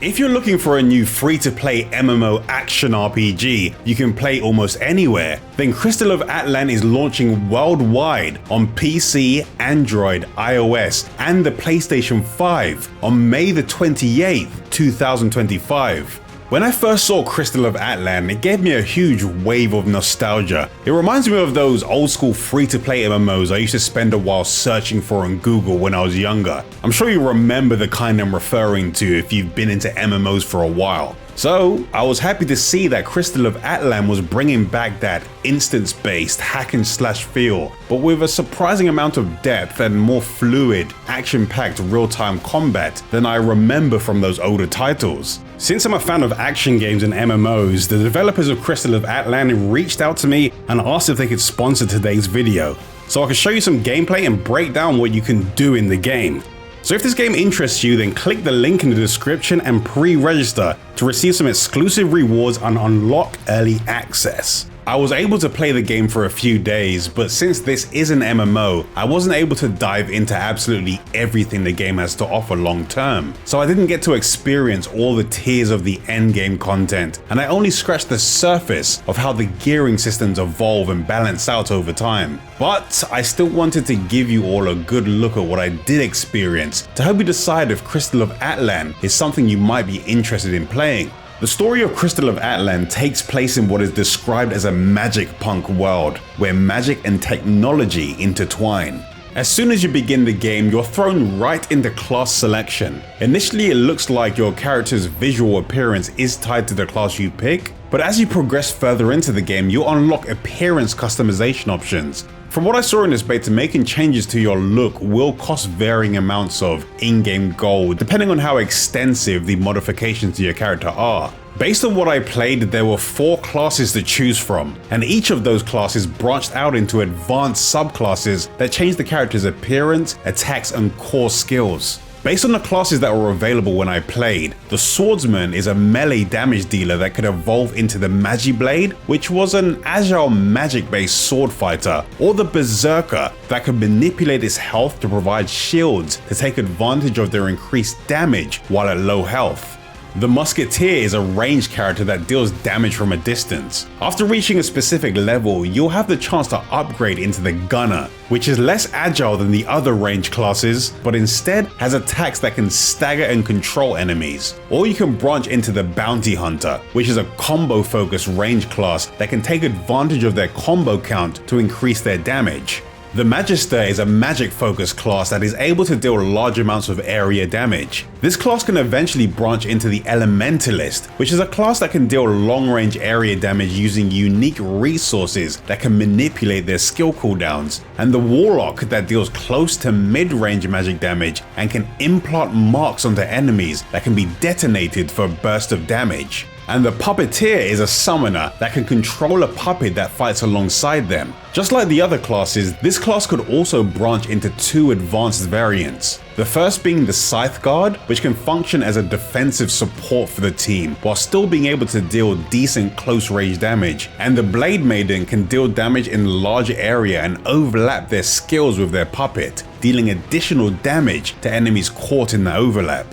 If you're looking for a new free-to-play MMO action RPG you can play almost anywhere, then Crystal of Atlan is launching worldwide on PC, Android, iOS, and the PlayStation 5 on May the 28th, 2025. When I first saw Crystal of Atlan, it gave me a huge wave of nostalgia. It reminds me of those old school free-to-play MMOs I used to spend a while searching for on Google when I was younger. I'm sure you remember the kind I'm referring to if you've been into MMOs for a while. So, I was happy to see that Crystal of Atlan was bringing back that instance-based hack and slash feel, but with a surprising amount of depth and more fluid, action-packed real-time combat than I remember from those older titles. Since I'm a fan of action games and MMOs, the developers of Crystal of Atlan reached out to me and asked if they could sponsor today's video, so I could show you some gameplay and break down what you can do in the game. So if this game interests you, then click the link in the description and pre-register to receive some exclusive rewards and unlock early access. I was able to play the game for a few days, but since this is an MMO, I wasn't able to dive into absolutely everything the game has to offer long term. So I didn't get to experience all the tiers of the endgame content, and I only scratched the surface of how the gearing systems evolve and balance out over time. But I still wanted to give you all a good look at what I did experience to help you decide if Crystal of Atlan is something you might be interested in playing. The story of Crystal of Atlan takes place in what is described as a magic punk world, where magic and technology intertwine. As soon as you begin the game, you're thrown right into class selection. Initially, it looks like your character's visual appearance is tied to the class you pick, but as you progress further into the game, you unlock appearance customization options. From what I saw in this beta, making changes to your look will cost varying amounts of in-game gold, depending on how extensive the modifications to your character are. Based on what I played, there were 4 classes to choose from, and each of those classes branched out into advanced subclasses that changed the character's appearance, attacks, and core skills. Based on the classes that were available when I played, the Swordsman is a melee damage dealer that could evolve into the Magiblade, which was an agile magic-based sword fighter, or the Berserker that could manipulate its health to provide shields to take advantage of their increased damage while at low health. The Musketeer is a ranged character that deals damage from a distance. After reaching a specific level, you'll have the chance to upgrade into the Gunner, which is less agile than the other ranged classes, but instead has attacks that can stagger and control enemies. Or you can branch into the Bounty Hunter, which is a combo-focused ranged class that can take advantage of their combo count to increase their damage. The Magister is a magic-focused class that is able to deal large amounts of area damage. This class can eventually branch into the Elementalist, which is a class that can deal long-range area damage using unique resources that can manipulate their skill cooldowns, and the Warlock that deals close to mid-range magic damage and can implant marks onto enemies that can be detonated for a burst of damage. And the Puppeteer is a summoner that can control a puppet that fights alongside them. Just like the other classes, this class could also branch into 2 advanced variants. The first being the Scythe Guard, which can function as a defensive support for the team while still being able to deal decent close range damage, and the Blade Maiden can deal damage in a large area and overlap their skills with their puppet, dealing additional damage to enemies caught in the overlap.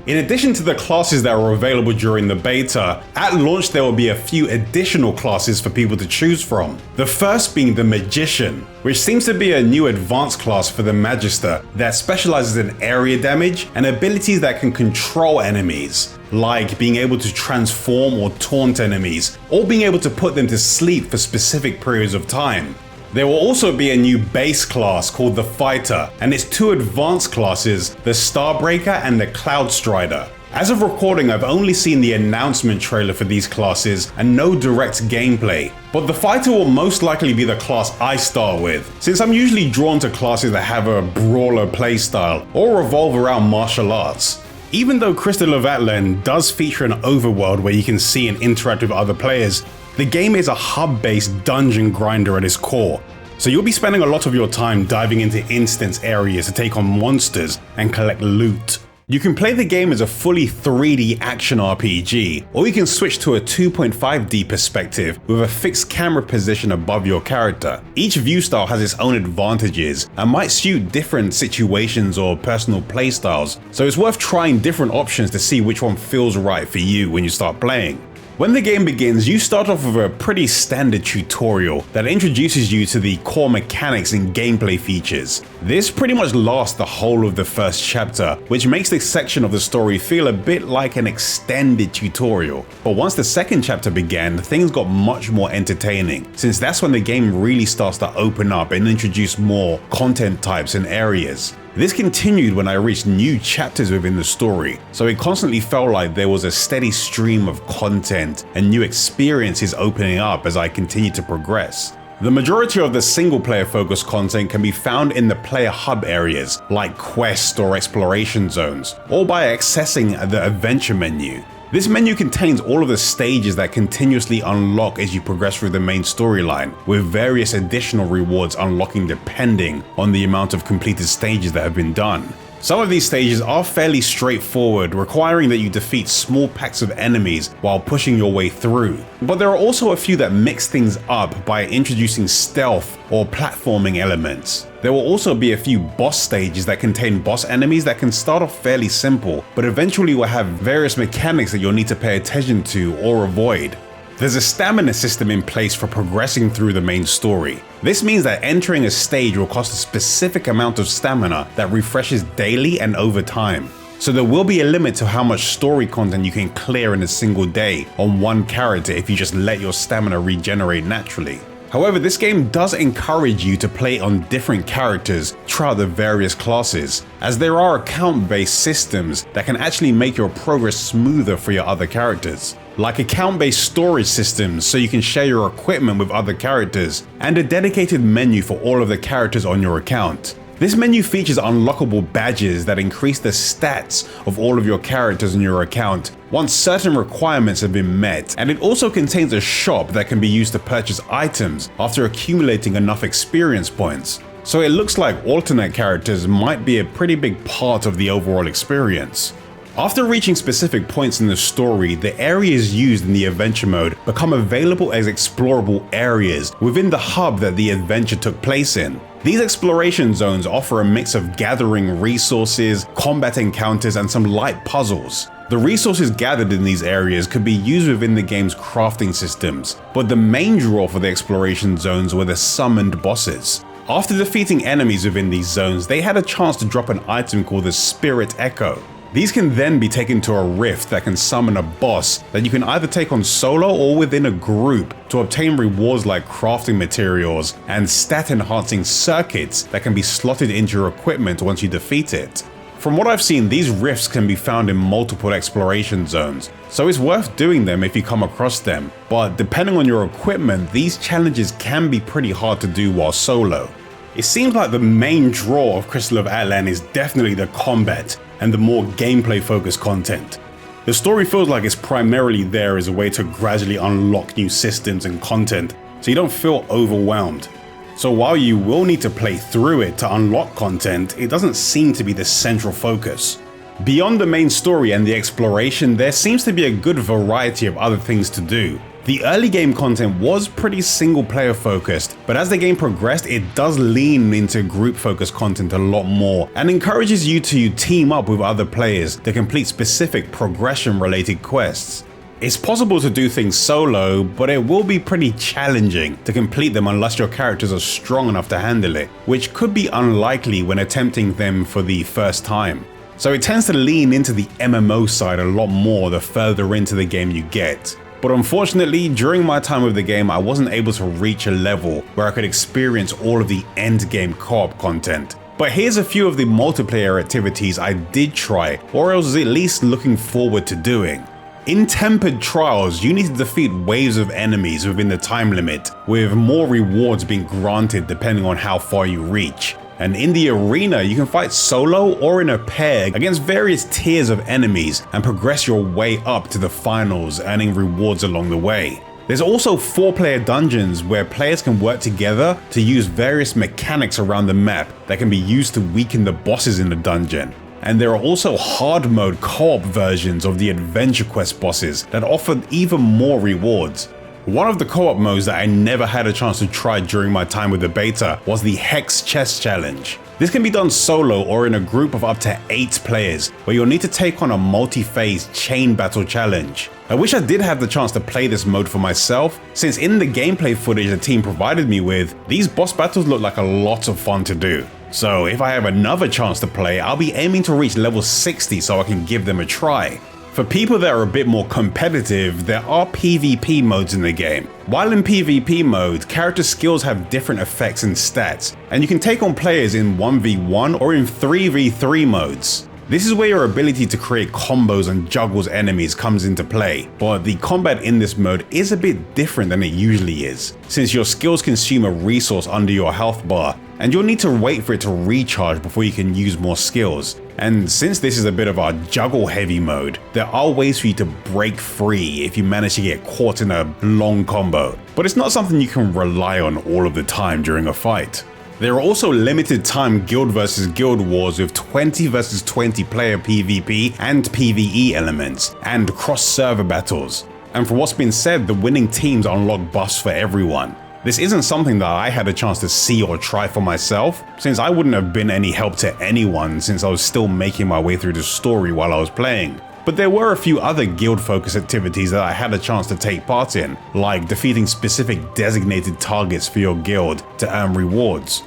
In addition to the classes that were available during the beta, at launch there will be a few additional classes for people to choose from. The first being the Magician, which seems to be a new advanced class for the Magister that specializes in area damage and abilities that can control enemies, like being able to transform or taunt enemies, or being able to put them to sleep for specific periods of time. There will also be a new base class called the Fighter, and its 2 advanced classes, the Starbreaker and the Cloud Strider. As of recording, I've only seen the announcement trailer for these classes and no direct gameplay, but the Fighter will most likely be the class I start with, since I'm usually drawn to classes that have a brawler playstyle or revolve around martial arts. Even though Crystal of Atlan does feature an overworld where you can see and interact with other players, the game is a hub-based dungeon grinder at its core, so you'll be spending a lot of your time diving into instance areas to take on monsters and collect loot. You can play the game as a fully 3D action RPG, or you can switch to a 2.5D perspective with a fixed camera position above your character. Each view style has its own advantages and might suit different situations or personal playstyles, so it's worth trying different options to see which one feels right for you when you start playing. When the game begins, you start off with a pretty standard tutorial that introduces you to the core mechanics and gameplay features. This pretty much lasts the whole of the first chapter, which makes this section of the story feel a bit like an extended tutorial. But once the second chapter began, things got much more entertaining, since that's when the game really starts to open up and introduce more content types and areas. This continued when I reached new chapters within the story, so it constantly felt like there was a steady stream of content and new experiences opening up as I continued to progress. The majority of the single-player focused content can be found in the player hub areas, like quest or exploration zones, or by accessing the adventure menu. This menu contains all of the stages that continuously unlock as you progress through the main storyline, with various additional rewards unlocking depending on the amount of completed stages that have been done. Some of these stages are fairly straightforward, requiring that you defeat small packs of enemies while pushing your way through. But there are also a few that mix things up by introducing stealth or platforming elements. There will also be a few boss stages that contain boss enemies that can start off fairly simple, but eventually will have various mechanics that you'll need to pay attention to or avoid. There's a stamina system in place for progressing through the main story. This means that entering a stage will cost a specific amount of stamina that refreshes daily and over time. So there will be a limit to how much story content you can clear in a single day on one character if you just let your stamina regenerate naturally. However, this game does encourage you to play on different characters throughout the various classes, as there are account-based systems that can actually make your progress smoother for your other characters. Like account-based storage systems so you can share your equipment with other characters, and a dedicated menu for all of the characters on your account. This menu features unlockable badges that increase the stats of all of your characters in your account once certain requirements have been met, and it also contains a shop that can be used to purchase items after accumulating enough experience points. So it looks like alternate characters might be a pretty big part of the overall experience. After reaching specific points in the story, the areas used in the adventure mode become available as explorable areas within the hub that the adventure took place in. These exploration zones offer a mix of gathering resources, combat encounters, and some light puzzles. The resources gathered in these areas could be used within the game's crafting systems, but the main draw for the exploration zones were the summoned bosses. After defeating enemies within these zones, they had a chance to drop an item called the Spirit Echo. These can then be taken to a rift that can summon a boss that you can either take on solo or within a group to obtain rewards like crafting materials and stat enhancing circuits that can be slotted into your equipment once you defeat it. From what I've seen, these rifts can be found in multiple exploration zones, so it's worth doing them if you come across them, but depending on your equipment, these challenges can be pretty hard to do while solo. It seems like the main draw of Crystal of Atlan is definitely the combat and the more gameplay focused content. The story feels like it's primarily there as a way to gradually unlock new systems and content, so you don't feel overwhelmed. So while you will need to play through it to unlock content, it doesn't seem to be the central focus. Beyond the main story and the exploration, there seems to be a good variety of other things to do. The early game content was pretty single player focused, but as the game progressed, it does lean into group focused content a lot more and encourages you to team up with other players to complete specific progression related quests. It's possible to do things solo, but it will be pretty challenging to complete them unless your characters are strong enough to handle it, which could be unlikely when attempting them for the first time. So it tends to lean into the MMO side a lot more the further into the game you get. But unfortunately, during my time with the game, I wasn't able to reach a level where I could experience all of the endgame co-op content. But here's a few of the multiplayer activities I did try, or I was at least looking forward to doing. In Tempered Trials, you need to defeat waves of enemies within the time limit, with more rewards being granted depending on how far you reach. And in the arena, you can fight solo or in a pair against various tiers of enemies and progress your way up to the finals, earning rewards along the way. There's also 4-player dungeons where players can work together to use various mechanics around the map that can be used to weaken the bosses in the dungeon. And there are also hard mode co-op versions of the Adventure Quest bosses that offer even more rewards. One of the co-op modes that I never had a chance to try during my time with the beta was the Hex Chess Challenge. This can be done solo or in a group of up to 8 players, where you'll need to take on a multi-phase chain battle challenge. I wish I did have the chance to play this mode for myself, since in the gameplay footage the team provided me with, these boss battles look like a lot of fun to do. So if I have another chance to play, I'll be aiming to reach level 60 so I can give them a try. For people that are a bit more competitive, there are PvP modes in the game. While in PvP mode, character skills have different effects and stats, and you can take on players in 1v1 or in 3v3 modes. This is where your ability to create combos and juggles enemies comes into play, but the combat in this mode is a bit different than it usually is, since your skills consume a resource under your health bar, and you'll need to wait for it to recharge before you can use more skills. And since this is a bit of a juggle heavy mode, there are ways for you to break free if you manage to get caught in a long combo, but it's not something you can rely on all of the time during a fight. There are also limited time guild versus guild wars with 20 versus 20 player PvP and PvE elements, and cross server battles. And from what's been said, the winning teams unlock buffs for everyone. This isn't something that I had a chance to see or try for myself, since I wouldn't have been any help to anyone since I was still making my way through the story while I was playing. But there were a few other guild-focused activities that I had a chance to take part in, like defeating specific designated targets for your guild to earn rewards.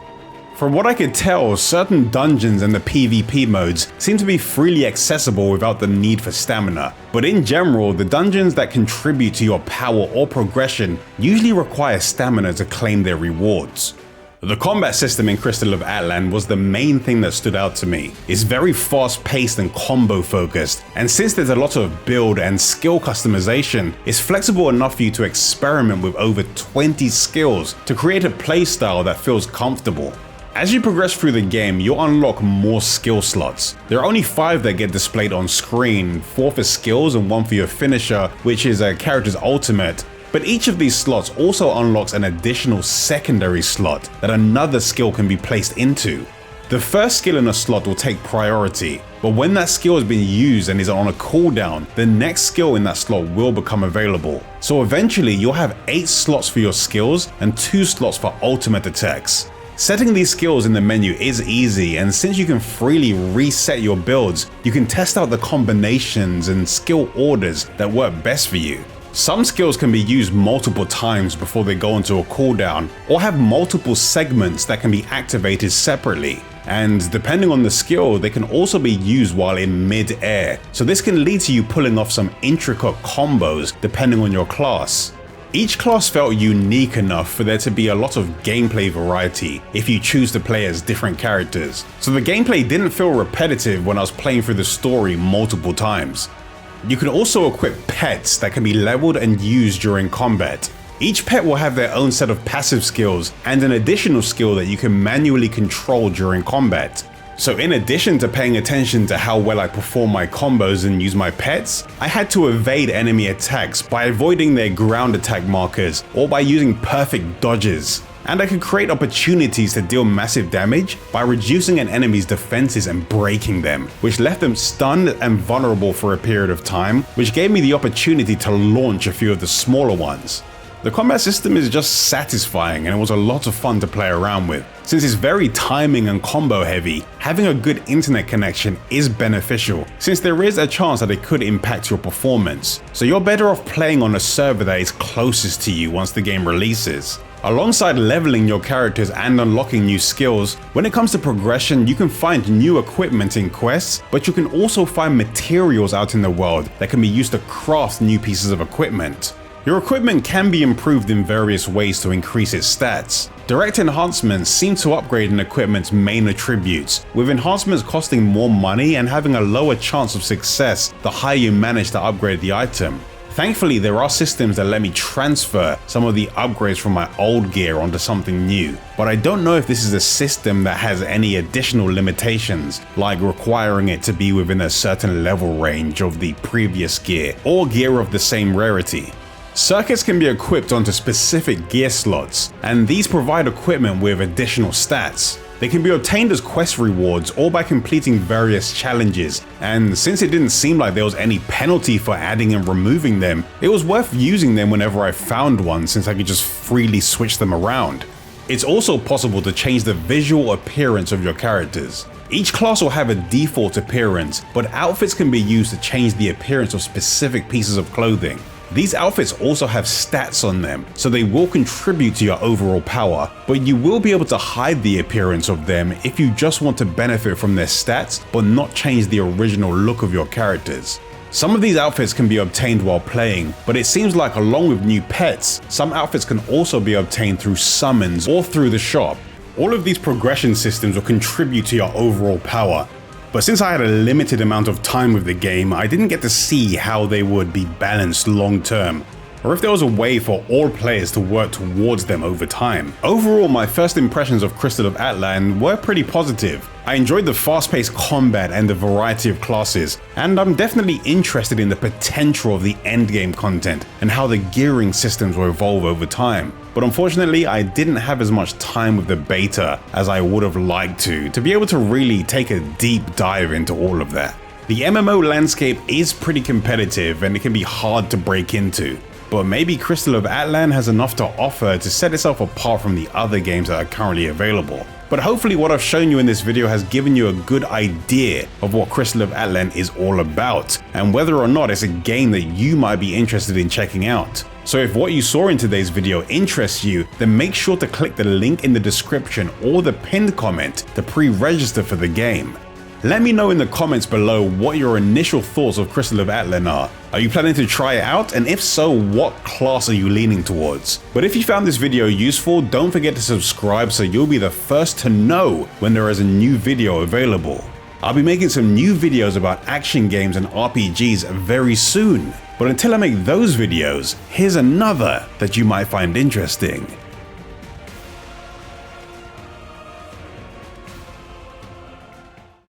From what I could tell, certain dungeons and the PvP modes seem to be freely accessible without the need for stamina, but in general, the dungeons that contribute to your power or progression usually require stamina to claim their rewards. The combat system in Crystal of Atlan was the main thing that stood out to me. It's very fast-paced and combo-focused, and since there's a lot of build and skill customization, it's flexible enough for you to experiment with over 20 skills to create a playstyle that feels comfortable. As you progress through the game, you'll unlock more skill slots. There are only 5 that get displayed on screen, 4 for skills and 1 for your finisher, which is a character's ultimate. But each of these slots also unlocks an additional secondary slot that another skill can be placed into. The first skill in a slot will take priority, but when that skill has been used and is on a cooldown, the next skill in that slot will become available. So eventually you'll have 8 slots for your skills and 2 slots for ultimate attacks. Setting these skills in the menu is easy, and since you can freely reset your builds, you can test out the combinations and skill orders that work best for you. Some skills can be used multiple times before they go into a cooldown, or have multiple segments that can be activated separately. And depending on the skill, they can also be used while in mid-air, so this can lead to you pulling off some intricate combos depending on your class. Each class felt unique enough for there to be a lot of gameplay variety if you choose to play as different characters, so the gameplay didn't feel repetitive when I was playing through the story multiple times. You can also equip pets that can be leveled and used during combat. Each pet will have their own set of passive skills and an additional skill that you can manually control during combat. So in addition to paying attention to how well I perform my combos and use my pets, I had to evade enemy attacks by avoiding their ground attack markers or by using perfect dodges. And I could create opportunities to deal massive damage by reducing an enemy's defenses and breaking them, which left them stunned and vulnerable for a period of time, which gave me the opportunity to launch a few of the smaller ones. The combat system is just satisfying, and it was a lot of fun to play around with. Since it's very timing and combo heavy, having a good internet connection is beneficial, since there is a chance that it could impact your performance. So you're better off playing on a server that is closest to you once the game releases. Alongside leveling your characters and unlocking new skills, when it comes to progression, you can find new equipment in quests, but you can also find materials out in the world that can be used to craft new pieces of equipment. Your equipment can be improved in various ways to increase its stats. Direct enhancements seem to upgrade an equipment's main attributes, with enhancements costing more money and having a lower chance of success the higher you manage to upgrade the item. Thankfully, there are systems that let me transfer some of the upgrades from my old gear onto something new, but I don't know if this is a system that has any additional limitations, like requiring it to be within a certain level range of the previous gear, or gear of the same rarity. Circuits can be equipped onto specific gear slots, and these provide equipment with additional stats. They can be obtained as quest rewards or by completing various challenges, and since it didn't seem like there was any penalty for adding and removing them, it was worth using them whenever I found one since I could just freely switch them around. It's also possible to change the visual appearance of your characters. Each class will have a default appearance, but outfits can be used to change the appearance of specific pieces of clothing. These outfits also have stats on them, so they will contribute to your overall power, but you will be able to hide the appearance of them if you just want to benefit from their stats but not change the original look of your characters. Some of these outfits can be obtained while playing, but it seems like along with new pets, some outfits can also be obtained through summons or through the shop. All of these progression systems will contribute to your overall power. But since I had a limited amount of time with the game, I didn't get to see how they would be balanced long term, or if there was a way for all players to work towards them over time. Overall, my first impressions of Crystal of Atlan were pretty positive. I enjoyed the fast-paced combat and the variety of classes, and I'm definitely interested in the potential of the endgame content and how the gearing systems will evolve over time. But unfortunately, I didn't have as much time with the beta as I would have liked to be able to really take a deep dive into all of that. The MMO landscape is pretty competitive and it can be hard to break into, but maybe Crystal of Atlan has enough to offer to set itself apart from the other games that are currently available. But hopefully what I've shown you in this video has given you a good idea of what Crystal of Atlan is all about, and whether or not it's a game that you might be interested in checking out. So if what you saw in today's video interests you, then make sure to click the link in the description or the pinned comment to pre-register for the game. Let me know in the comments below what your initial thoughts of Crystal of Atlan are. Are you planning to try it out? And if so, what class are you leaning towards? But if you found this video useful, don't forget to subscribe so you'll be the first to know when there is a new video available. I'll be making some new videos about action games and RPGs very soon. But until I make those videos, here's another that you might find interesting.